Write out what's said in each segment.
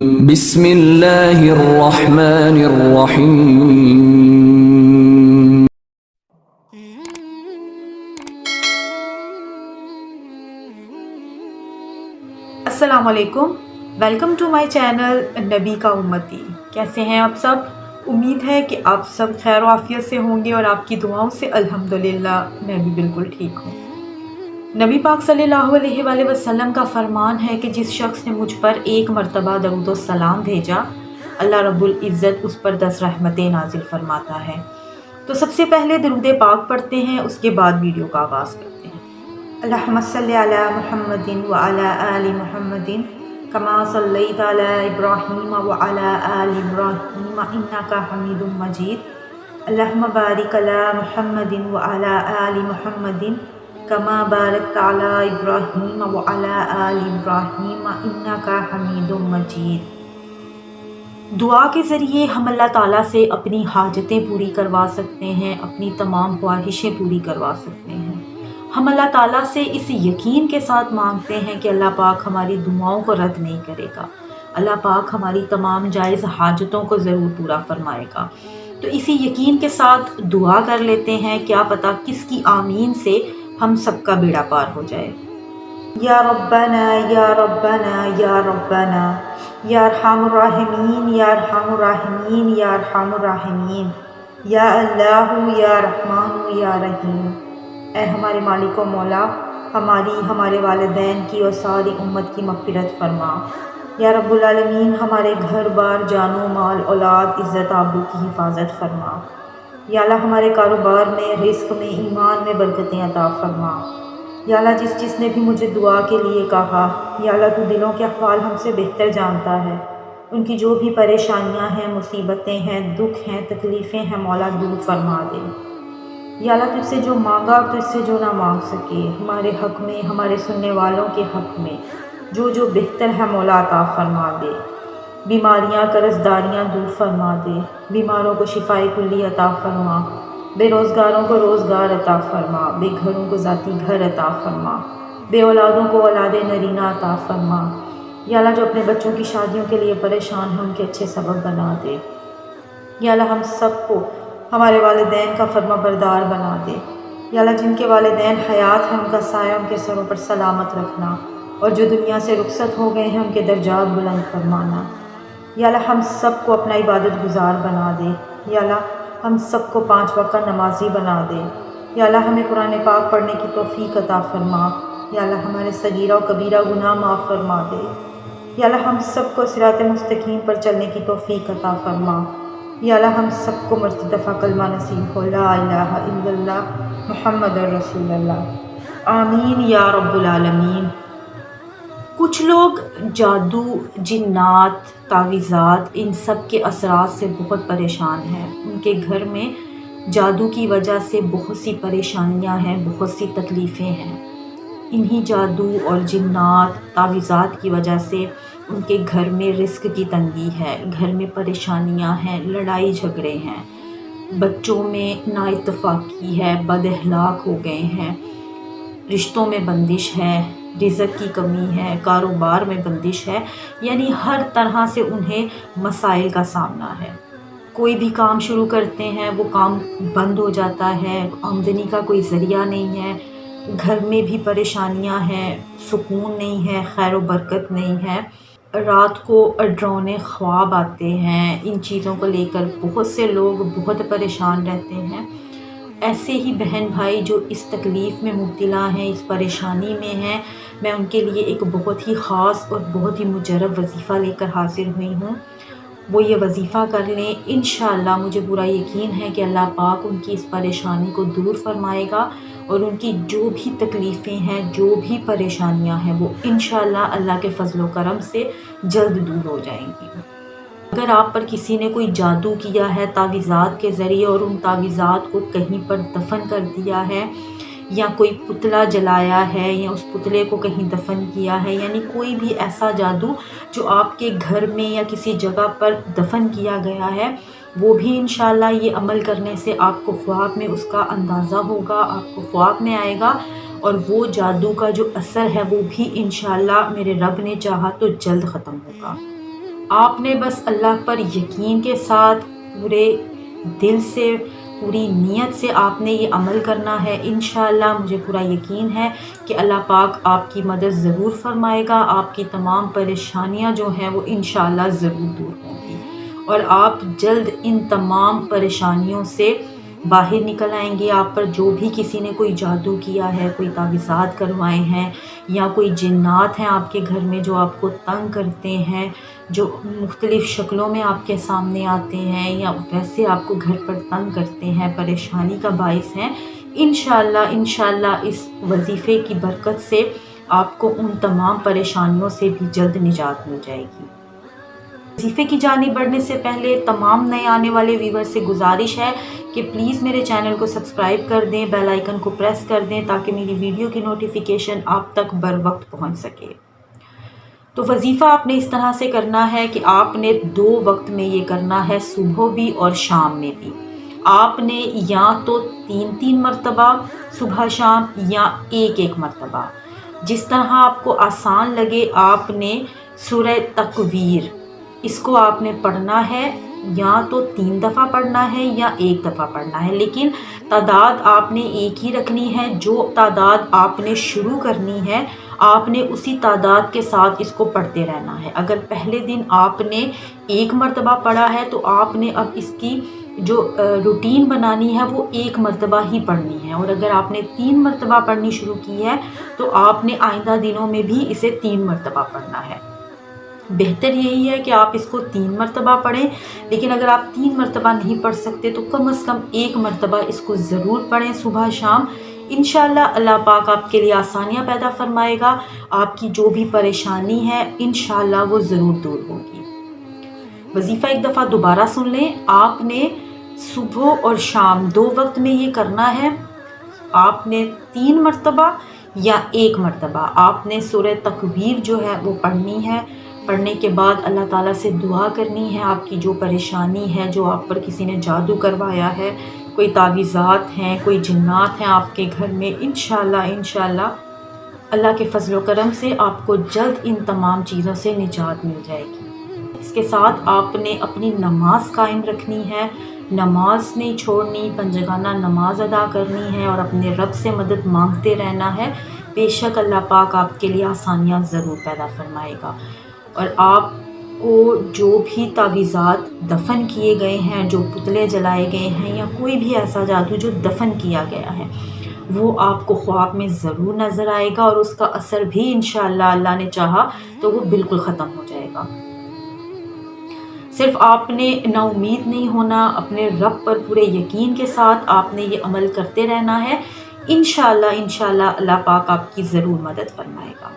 بسم اللہ الرحمن الرحیم۔ السلام علیکم، ویلکم ٹو مائی چینل نبی کا امتی۔ کیسے ہیں آپ سب؟ امید ہے کہ آپ سب خیر و عافیت سے ہوں گے اور آپ کی دعاؤں سے الحمدللہ میں بھی بالکل ٹھیک ہوں۔ نبی پاک صلی اللہ علیہ وآلہ وسلم کا فرمان ہے کہ جس شخص نے مجھ پر ایک مرتبہ درود و سلام بھیجا، اللہ رب العزت اس پر 10 رحمتیں نازل فرماتا ہے۔ تو سب سے پہلے درود پاک پڑھتے ہیں، اس کے بعد ویڈیو کا آغاز کرتے ہیں۔ اللہم صلی علی محمد وعلی آل محمد کما صلیت علی ابراہیم وعلی آل ابراہیم انک حمید مجید۔ اللہم بارک علی محمد وعلی آل محمد کما بارکت علی ابراہیم وعلی آل ابراہیم انک حمید مجید۔ دعا کے ذریعے ہم اللہ تعالیٰ سے اپنی حاجتیں پوری کروا سکتے ہیں، اپنی تمام خواہشیں پوری کروا سکتے ہیں۔ ہم اللہ تعالیٰ سے اس یقین کے ساتھ مانگتے ہیں کہ اللہ پاک ہماری دعاؤں کو رد نہیں کرے گا، اللہ پاک ہماری تمام جائز حاجتوں کو ضرور پورا فرمائے گا۔ تو اسی یقین کے ساتھ دعا کر لیتے ہیں، کیا پتہ کس کی آمین سے ہم سب کا بیڑا پار ہو جائے۔ یا ربنا یا ربنا یا ربنا یا ارحم الراحمین یا ارحم الراحمین یا ارحم الراحمین یا اللہ یا رحمان یا رحیم۔ اے ہمارے مالک و مولا، ہمارے والدین کی اور ساری امت کی مغفرت فرما۔ یا رب العالمین، ہمارے گھر بار، جان و مال، اولاد، عزت آبرو کی حفاظت فرما۔ یا اللہ، ہمارے کاروبار میں، رزق میں، ایمان میں برکتیں عطا فرما۔ یا اللہ، جس نے بھی مجھے دعا کے لیے کہا، یا اللہ تو دلوں کے احوال ہم سے بہتر جانتا ہے، ان کی جو بھی پریشانیاں ہیں، مصیبتیں ہیں، دکھ ہیں، تکلیفیں ہیں، مولا دور فرما دے۔ یا اللہ، تجھ سے جو مانگا تجھ سے جو نہ مانگ سکے، ہمارے حق میں، ہمارے سننے والوں کے حق میں جو بہتر ہے مولا عطا فرما دے۔ بیماریاں، قرضداریاں دور فرما دے، بیماروں کو شفائے کلی عطا فرما، بے روزگاروں کو روزگار عطا فرما، بے گھروں کو ذاتی گھر عطا فرما، بے اولادوں کو اولاد نرینہ عطا فرما۔ یا اللہ، جو اپنے بچوں کی شادیوں کے لیے پریشان ہیں، ان کے اچھے سبب بنا دے۔ یا اللہ، ہم سب کو ہمارے والدین کا فرما بردار بنا دے۔ یا اللہ، جن کے والدین حیات ہیں، ان کا سایہ ان کے سروں پر سلامت رکھنا، اور جو دنیا سے رخصت ہو گئے ہیں، ان کے درجات بلند فرمانا۔ یا اللہ، ہم سب کو اپنا عبادت گزار بنا دے۔ یا اللہ، ہم سب کو 5 وقت کا نمازی بنا دے۔ یا اللہ، ہمیں قرآن پاک پڑھنے کی توفیق عطا فرما۔ یا اللہ، ہمارے صغیرہ و کبیرہ گناہ معاف فرما دے۔ یا اللہ، ہم سب کو صراط مستقیم پر چلنے کی توفیق عطا فرما۔ یا اللہ، ہم سب کو مرتد دفعہ کلمہ نصیب ہو، لا الہ الا اللہ محمد رسول اللہ۔ آمین یا رب العالمین۔ کچھ لوگ جادو، جنات، تعویذات، ان سب کے اثرات سے بہت پریشان ہیں۔ ان کے گھر میں جادو کی وجہ سے بہت سی پریشانیاں ہیں، بہت سی تکلیفیں ہیں۔ انہی جادو اور جنات، تعویذات کی وجہ سے ان کے گھر میں رزق کی تنگی ہے، گھر میں پریشانیاں ہیں، لڑائی جھگڑے ہیں، بچوں میں نا اتفاقی ہے، بد اخلاق ہو گئے ہیں، رشتوں میں بندش ہے، رزق کی کمی ہے، کاروبار میں بندش ہے، یعنی ہر طرح سے انہیں مسائل کا سامنا ہے۔ کوئی بھی کام شروع کرتے ہیں، وہ کام بند ہو جاتا ہے، آمدنی کا کوئی ذریعہ نہیں ہے، گھر میں بھی پریشانیاں ہیں، سکون نہیں ہے، خیر و برکت نہیں ہے، رات کو ڈراؤنے خواب آتے ہیں۔ ان چیزوں کو لے کر بہت سے لوگ بہت پریشان رہتے ہیں۔ ایسے ہی بہن بھائی جو اس تکلیف میں مبتلا ہیں، اس پریشانی میں ہیں، میں ان کے لیے ایک بہت ہی خاص اور بہت ہی مجرب وظیفہ لے کر حاضر ہوئی ہوں۔ وہ یہ وظیفہ کر لیں، انشاءاللہ مجھے پورا یقین ہے کہ اللہ پاک ان کی اس پریشانی کو دور فرمائے گا، اور ان کی جو بھی تکلیفیں ہیں، جو بھی پریشانیاں ہیں، وہ انشاءاللہ اللہ کے فضل و کرم سے جلد دور ہو جائیں گی۔ اگر آپ پر کسی نے کوئی جادو کیا ہے تعویذات کے ذریعے، اور ان تعویذات کو کہیں پر دفن کر دیا ہے، یا کوئی پتلا جلایا ہے، یا اس پتلے کو کہیں دفن کیا ہے، یعنی کوئی بھی ایسا جادو جو آپ کے گھر میں یا کسی جگہ پر دفن کیا گیا ہے، وہ بھی انشاءاللہ یہ عمل کرنے سے آپ کو خواب میں اس کا اندازہ ہوگا، آپ کو خواب میں آئے گا، اور وہ جادو کا جو اثر ہے وہ بھی انشاءاللہ میرے رب نے چاہا تو جلد ختم ہوگا۔ آپ نے بس اللہ پر یقین کے ساتھ پورے دل سے پوری نیت سے آپ نے یہ عمل کرنا ہے۔ انشاءاللہ مجھے پورا یقین ہے کہ اللہ پاک آپ کی مدد ضرور فرمائے گا، آپ کی تمام پریشانیاں جو ہیں وہ انشاءاللہ ضرور دور ہوں گی اور آپ جلد ان تمام پریشانیوں سے باہر نکل آئیں گے۔ آپ پر جو بھی کسی نے کوئی جادو کیا ہے، کوئی تعویذات کروائے ہیں یا کوئی جنات ہیں آپ کے گھر میں جو آپ کو تنگ کرتے ہیں، جو مختلف شکلوں میں آپ کے سامنے آتے ہیں یا ویسے آپ کو گھر پر تنگ کرتے ہیں، پریشانی کا باعث ہیں، انشاءاللہ اس وظیفے کی برکت سے آپ کو ان تمام پریشانیوں سے بھی جلد نجات مل جائے گی۔ وظیفے کی جانب بڑھنے سے پہلے تمام نئے آنے والے ویور سے گزارش ہے کہ پلیز میرے چینل کو سبسکرائب کر دیں، بیل آئیکن کو پریس کر دیں تاکہ میری ویڈیو کی نوٹیفیکیشن آپ تک بر وقت پہنچ سکے۔ تو وظیفہ آپ نے اس طرح سے کرنا ہے کہ آپ نے 2 وقت میں یہ کرنا ہے، صبح بھی اور شام میں بھی۔ آپ نے یا تو 3 مرتبہ صبح شام یا 1 مرتبہ، جس طرح آپ کو آسان لگے۔ آپ نے سورہ تکویر اس کو آپ نے پڑھنا ہے، یا تو 3 دفعہ پڑھنا ہے یا 1 دفعہ پڑھنا ہے، لیکن تعداد آپ نے ایک ہی رکھنی ہے۔ جو تعداد آپ نے شروع کرنی ہے آپ نے اسی تعداد کے ساتھ اس کو پڑھتے رہنا ہے۔ اگر پہلے دن آپ نے 1 مرتبہ پڑھا ہے تو آپ نے اب اس کی جو روٹین بنانی ہے وہ 1 مرتبہ ہی پڑھنی ہے، اور اگر آپ نے 3 مرتبہ پڑھنی شروع کی ہے تو آپ نے آئندہ دنوں میں بھی اسے 3 مرتبہ پڑھنا ہے۔ بہتر یہی ہے کہ آپ اس کو 3 مرتبہ پڑھیں، لیکن اگر آپ 3 مرتبہ نہیں پڑھ سکتے تو کم از کم 1 مرتبہ اس کو ضرور پڑھیں صبح شام۔ انشاءاللہ اللہ پاک آپ کے لیے آسانیاں پیدا فرمائے گا، آپ کی جو بھی پریشانی ہے انشاءاللہ وہ ضرور دور ہوگی۔ وظیفہ ایک دفعہ دوبارہ سن لیں۔ آپ نے صبح اور شام 2 وقت میں یہ کرنا ہے۔ آپ نے 3 مرتبہ یا 1 مرتبہ آپ نے سورہ تکویر جو ہے وہ پڑھنی ہے۔ پڑھنے کے بعد اللہ تعالیٰ سے دعا کرنی ہے، آپ کی جو پریشانی ہے، جو آپ پر کسی نے جادو کروایا ہے، کوئی تعویذات ہیں، کوئی جنات ہیں آپ کے گھر میں، انشاءاللہ اللہ کے فضل و کرم سے آپ کو جلد ان تمام چیزوں سے نجات مل جائے گی۔ اس کے ساتھ آپ نے اپنی نماز قائم رکھنی ہے، نماز نہیں چھوڑنی، پنجگانہ نماز ادا کرنی ہے اور اپنے رب سے مدد مانگتے رہنا ہے۔ بے شک اللہ پاک آپ کے لیے آسانیاں ضرور پیدا فرمائے گا، اور آپ کو جو بھی تعویذات دفن کیے گئے ہیں، جو پتلے جلائے گئے ہیں یا کوئی بھی ایسا جادو جو دفن کیا گیا ہے، وہ آپ کو خواب میں ضرور نظر آئے گا، اور اس کا اثر بھی انشاءاللہ اللہ نے چاہا تو وہ بالکل ختم ہو جائے گا۔ صرف آپ نے نا امید نہیں ہونا، اپنے رب پر پورے یقین کے ساتھ آپ نے یہ عمل کرتے رہنا ہے۔ انشاءاللہ اللہ پاک آپ کی ضرور مدد فرمائے گا۔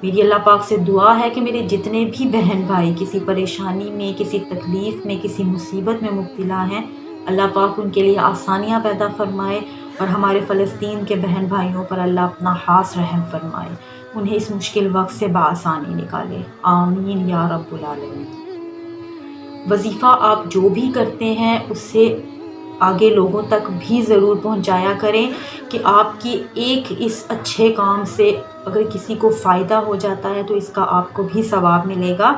میری اللہ پاک سے دعا ہے کہ میرے جتنے بھی بہن بھائی کسی پریشانی میں، کسی تکلیف میں، کسی مصیبت میں مبتلا ہیں، اللہ پاک ان کے لیے آسانیاں پیدا فرمائے، اور ہمارے فلسطین کے بہن بھائیوں پر اللہ اپنا خاص رحم فرمائے، انہیں اس مشکل وقت سے بآسانی نکالے۔ آمین یا رب العالمین۔ وظیفہ آپ جو بھی کرتے ہیں اس سے آگے لوگوں تک بھی ضرور پہنچایا کریں کہ آپ کی ایک اس اچھے کام سے اگر کسی کو فائدہ ہو جاتا ہے تو اس کا آپ کو بھی ثواب ملے گا۔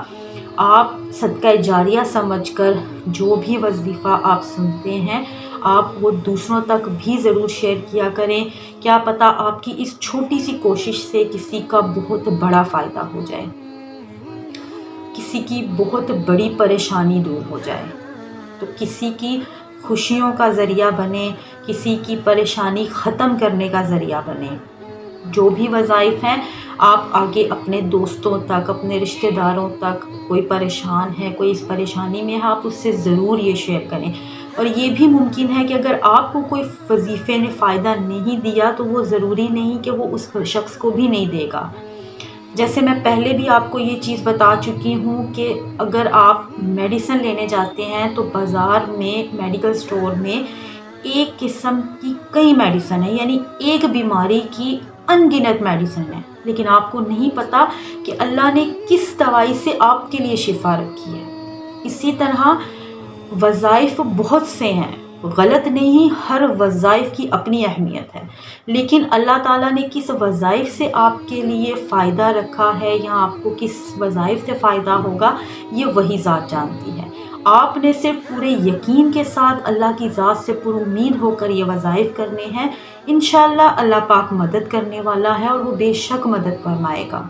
آپ صدقہ جاریہ سمجھ کر جو بھی وظیفہ آپ سنتے ہیں آپ وہ دوسروں تک بھی ضرور شیئر کیا کریں، کیا پتہ آپ کی اس چھوٹی سی کوشش سے کسی کا بہت بڑا فائدہ ہو جائے، کسی کی بہت بڑی پریشانی دور ہو جائے، تو کسی کی خوشیوں کا ذریعہ بنے، کسی کی پریشانی ختم کرنے کا ذریعہ بنے۔ جو بھی وظائف ہیں آپ آگے اپنے دوستوں تک، اپنے رشتہ داروں تک، کوئی پریشان ہے، کوئی اس پریشانی میں ہے، آپ اس سے ضرور یہ شیئر کریں۔ اور یہ بھی ممکن ہے کہ اگر آپ کو کوئی وظیفے نے فائدہ نہیں دیا تو وہ ضروری نہیں کہ وہ اس شخص کو بھی نہیں دے گا۔ جیسے میں پہلے بھی آپ کو یہ چیز بتا چکی ہوں کہ اگر آپ میڈیسن لینے جاتے ہیں تو بازار میں، میڈیکل سٹور میں ایک قسم کی کئی میڈیسن ہیں، یعنی ایک بیماری کی ان گنت میڈیسن ہے، لیکن آپ کو نہیں پتا کہ اللہ نے کس دوائی سے آپ کے لیے شفا رکھی ہے۔ اسی طرح وظائف بہت سے ہیں، غلط نہیں، ہر وظائف کی اپنی اہمیت ہے، لیکن اللہ تعالیٰ نے کس وظائف سے آپ کے لیے فائدہ رکھا ہے یا آپ کو کس وظائف سے فائدہ ہوگا، یہ وہی ذات جانتی ہے۔ آپ نے صرف پورے یقین کے ساتھ اللہ کی ذات سے پر امید ہو کر یہ وظائف کرنے ہیں۔ انشاءاللہ اللہ پاک مدد کرنے والا ہے اور وہ بے شک مدد فرمائے گا۔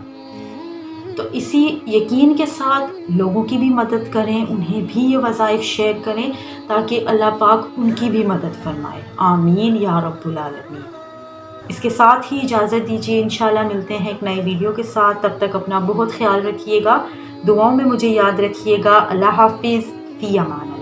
تو اسی یقین کے ساتھ لوگوں کی بھی مدد کریں، انہیں بھی یہ وظائف شیئر کریں تاکہ اللہ پاک ان کی بھی مدد فرمائے۔ آمین یا رب العالمین۔ اس کے ساتھ ہی اجازت دیجیے، انشاءاللہ ملتے ہیں ایک نئے ویڈیو کے ساتھ۔ تب تک اپنا بہت خیال رکھیے گا، دعاؤں میں مجھے یاد رکھیے گا۔ اللہ حافظ، فی امان۔